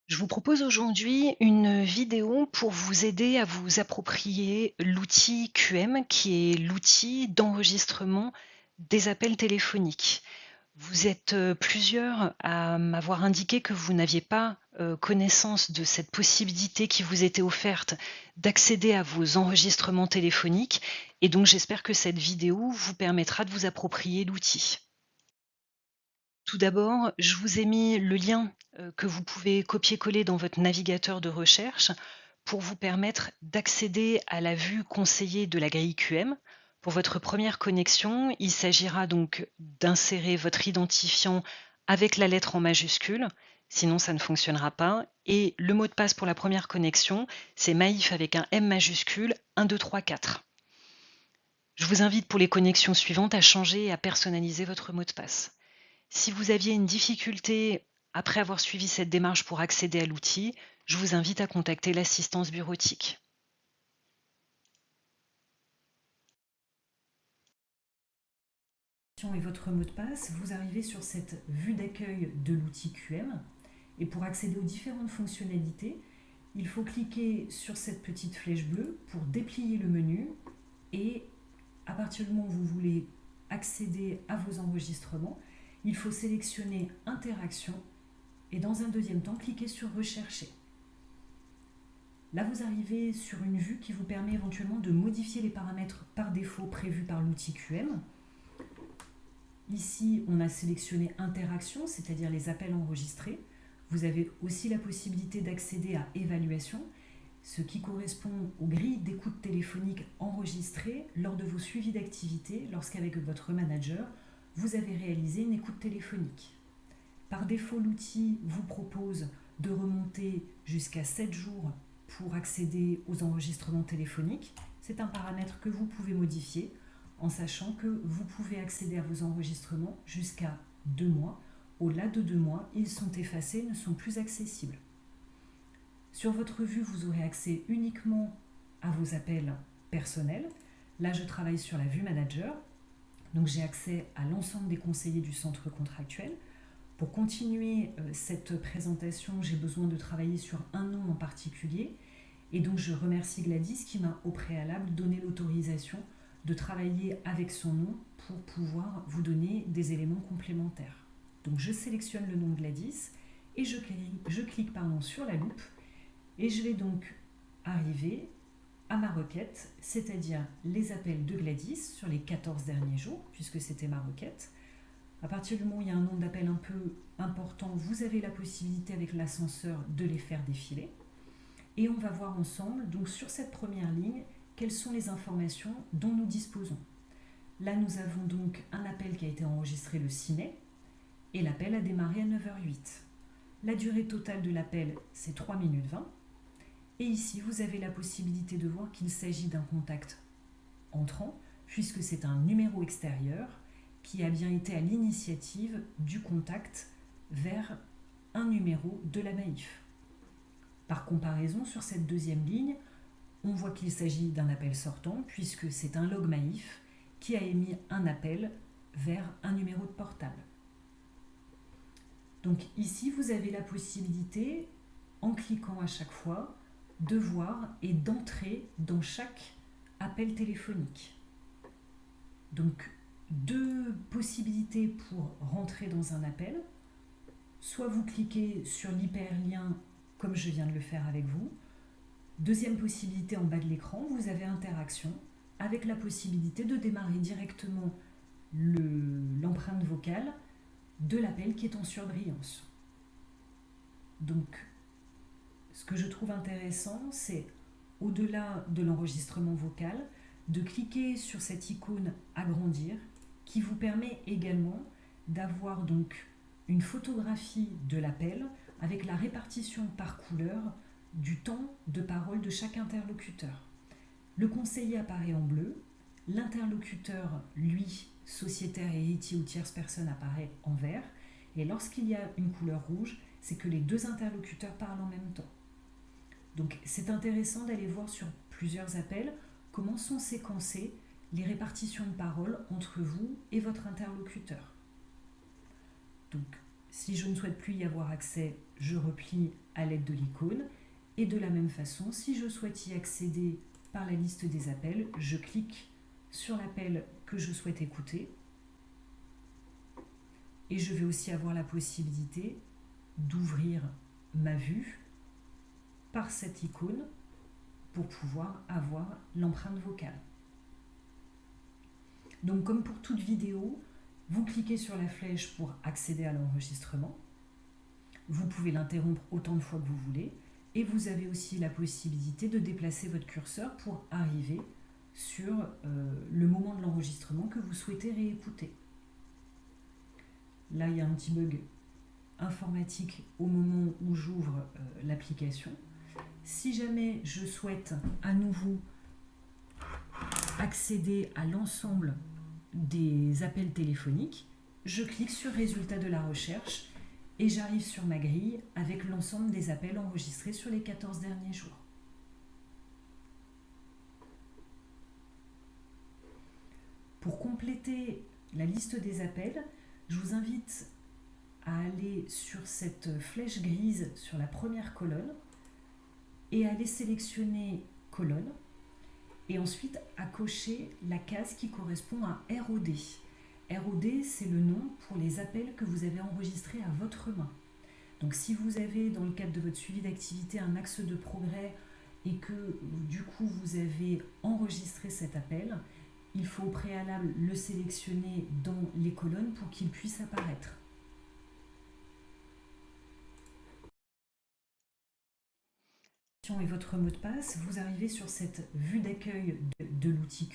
Je vous propose aujourd'hui une vidéo pour vous aider à vous approprier l'outil QM, qui est l'outil d'enregistrement des appels téléphoniques. Vous êtes, plusieurs à m'avoir indiqué que vous n'aviez pas, connaissance de cette possibilité qui vous était offerte d'accéder à vos enregistrements téléphoniques et donc j'espère que cette vidéo vous permettra de vous approprier l'outil. Tout d'abord, je vous ai mis le lien, que vous pouvez copier-coller dans votre navigateur de recherche pour vous permettre d'accéder à la vue conseillée de la grille QM. Pour votre première connexion, il s'agira donc d'insérer votre identifiant avec la lettre en majuscule, sinon ça ne fonctionnera pas et le mot de passe pour la première connexion, c'est Maïf avec un M majuscule 1 2 3 4. Je vous invite pour les connexions suivantes à changer et à personnaliser votre mot de passe. Si vous aviez une difficulté après avoir suivi cette démarche pour accéder à l'outil, je vous invite à contacter l'assistance bureautique. Et votre mot de passe, vous arrivez sur cette vue d'accueil de l'outil QM. Et pour accéder aux différentes fonctionnalités, il faut cliquer sur cette petite flèche bleue pour déplier le menu. Et à partir du moment où vous voulez accéder à vos enregistrements, il faut sélectionner Interaction et dans un deuxième temps, cliquer sur Rechercher. Là, vous arrivez sur une vue qui vous permet éventuellement de modifier les paramètres par défaut prévus par l'outil QM. Ici, on a sélectionné Interaction, c'est-à-dire les appels enregistrés. Vous avez aussi la possibilité d'accéder à Évaluation, ce qui correspond aux grilles d'écoute téléphonique enregistrées lors de vos suivis d'activité lorsqu'avec votre manager, vous avez réalisé une écoute téléphonique. Par défaut, l'outil vous propose de remonter jusqu'à 7 jours pour accéder aux enregistrements téléphoniques. C'est un paramètre que vous pouvez modifier en sachant que vous pouvez accéder à vos enregistrements jusqu'à 2 mois. Au-delà de 2 mois, ils sont effacés, ne sont plus accessibles. Sur votre vue, vous aurez accès uniquement à vos appels personnels. Là, je travaille sur la vue manager, donc j'ai accès à l'ensemble des conseillers du centre contractuel. Pour continuer cette présentation, j'ai besoin de travailler sur un nom en particulier. Et donc je remercie Gladys qui m'a au préalable donné l'autorisation de travailler avec son nom pour pouvoir vous donner des éléments complémentaires. Donc je sélectionne le nom de Gladys et je clique sur la loupe et je vais donc arriver à ma requête, c'est-à-dire les appels de Gladys sur les 14 derniers jours, puisque c'était ma requête. À partir du moment où il y a un nombre d'appels un peu important, vous avez la possibilité avec l'ascenseur de les faire défiler. Et on va voir ensemble, donc sur cette première ligne, quelles sont les informations dont nous disposons. Là, nous avons donc un appel qui a été enregistré le 6 mai et l'appel a démarré à 9h08. La durée totale de l'appel, c'est 3 minutes 20. Et ici, vous avez la possibilité de voir qu'il s'agit d'un contact entrant, puisque c'est un numéro extérieur qui a bien été à l'initiative du contact vers un numéro de la Maïf. Par comparaison, sur cette deuxième ligne, on voit qu'il s'agit d'un appel sortant, puisque c'est un log Maïf qui a émis un appel vers un numéro de portable. Donc ici, vous avez la possibilité, en cliquant à chaque fois, de voir et d'entrer dans chaque appel téléphonique. Donc, deux possibilités pour rentrer dans un appel. Soit vous cliquez sur l'hyperlien comme je viens de le faire avec vous. Deuxième possibilité en bas de l'écran, vous avez Interaction avec la possibilité de démarrer directement l'empreinte vocale de l'appel qui est en surbrillance. Donc, ce que je trouve intéressant, c'est au-delà de l'enregistrement vocal, de cliquer sur cette icône agrandir qui vous permet également d'avoir donc une photographie de l'appel avec la répartition par couleur du temps de parole de chaque interlocuteur. Le conseiller apparaît en bleu, l'interlocuteur, lui, sociétaire, héritier ou tierce personne, apparaît en vert, et lorsqu'il y a une couleur rouge, c'est que les deux interlocuteurs parlent en même temps. Donc c'est intéressant d'aller voir sur plusieurs appels comment sont séquencées les répartitions de paroles entre vous et votre interlocuteur. Donc Si je ne souhaite plus y avoir accès, je replie à l'aide de l'icône. Et de la même façon, si je souhaite y accéder par la liste des appels, je clique sur l'appel que je souhaite écouter. Et je vais aussi avoir la possibilité d'ouvrir ma vue par cette icône pour pouvoir avoir l'empreinte vocale. Donc comme pour toute vidéo, vous cliquez sur la flèche pour accéder à l'enregistrement. Vous pouvez l'interrompre autant de fois que vous voulez. Et vous avez aussi la possibilité de déplacer votre curseur pour arriver sur le moment de l'enregistrement que vous souhaitez réécouter. Là, il y a un petit bug informatique au moment où j'ouvre l'application. Si jamais je souhaite à nouveau accéder à l'ensemble des appels téléphoniques, je clique sur Résultat de la recherche et j'arrive sur ma grille avec l'ensemble des appels enregistrés sur les 14 derniers jours. Pour compléter la liste des appels, je vous invite à aller sur cette flèche grise sur la première colonne et à aller sélectionner colonne et ensuite à cocher la case qui correspond à ROD. ROD, c'est le nom pour les appels que vous avez enregistrés à votre main. Donc si vous avez dans le cadre de votre suivi d'activité un axe de progrès et que du coup vous avez enregistré cet appel, il faut au préalable le sélectionner dans les colonnes pour qu'il puisse apparaître. Et votre mot de passe, vous arrivez sur cette vue d'accueil de l'outil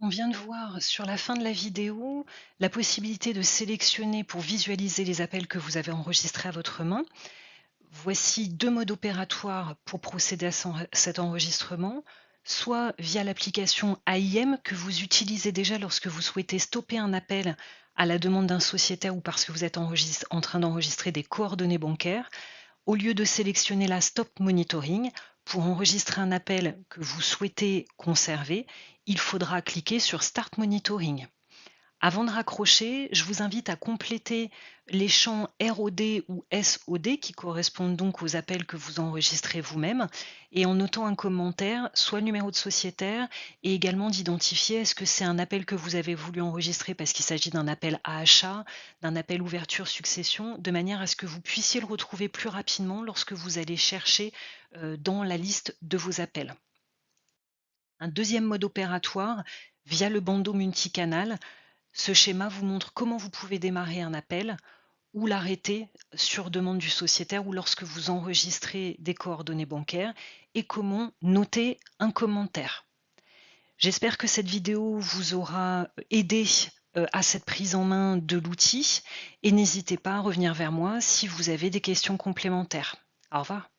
On vient de voir sur la fin de la vidéo la possibilité de sélectionner pour visualiser les appels que vous avez enregistrés à votre main. Voici 2 modes opératoires pour procéder à cet enregistrement, soit via l'application AIM que vous utilisez déjà lorsque vous souhaitez stopper un appel à la demande d'un sociétaire ou parce que vous êtes en train d'enregistrer des coordonnées bancaires. Au lieu de sélectionner la Stop Monitoring, pour enregistrer un appel que vous souhaitez conserver, il faudra cliquer sur Start Monitoring. Avant de raccrocher, je vous invite à compléter les champs ROD ou SOD qui correspondent donc aux appels que vous enregistrez vous-même et en notant un commentaire, soit le numéro de sociétaire et également d'identifier est-ce que c'est un appel que vous avez voulu enregistrer parce qu'il s'agit d'un appel à achat, d'un appel ouverture succession, de manière à ce que vous puissiez le retrouver plus rapidement lorsque vous allez chercher dans la liste de vos appels. Un deuxième mode opératoire via le bandeau multicanal. Ce schéma vous montre comment vous pouvez démarrer un appel ou l'arrêter sur demande du sociétaire ou lorsque vous enregistrez des coordonnées bancaires et comment noter un commentaire. J'espère que cette vidéo vous aura aidé à cette prise en main de l'outil et n'hésitez pas à revenir vers moi si vous avez des questions complémentaires. Au revoir.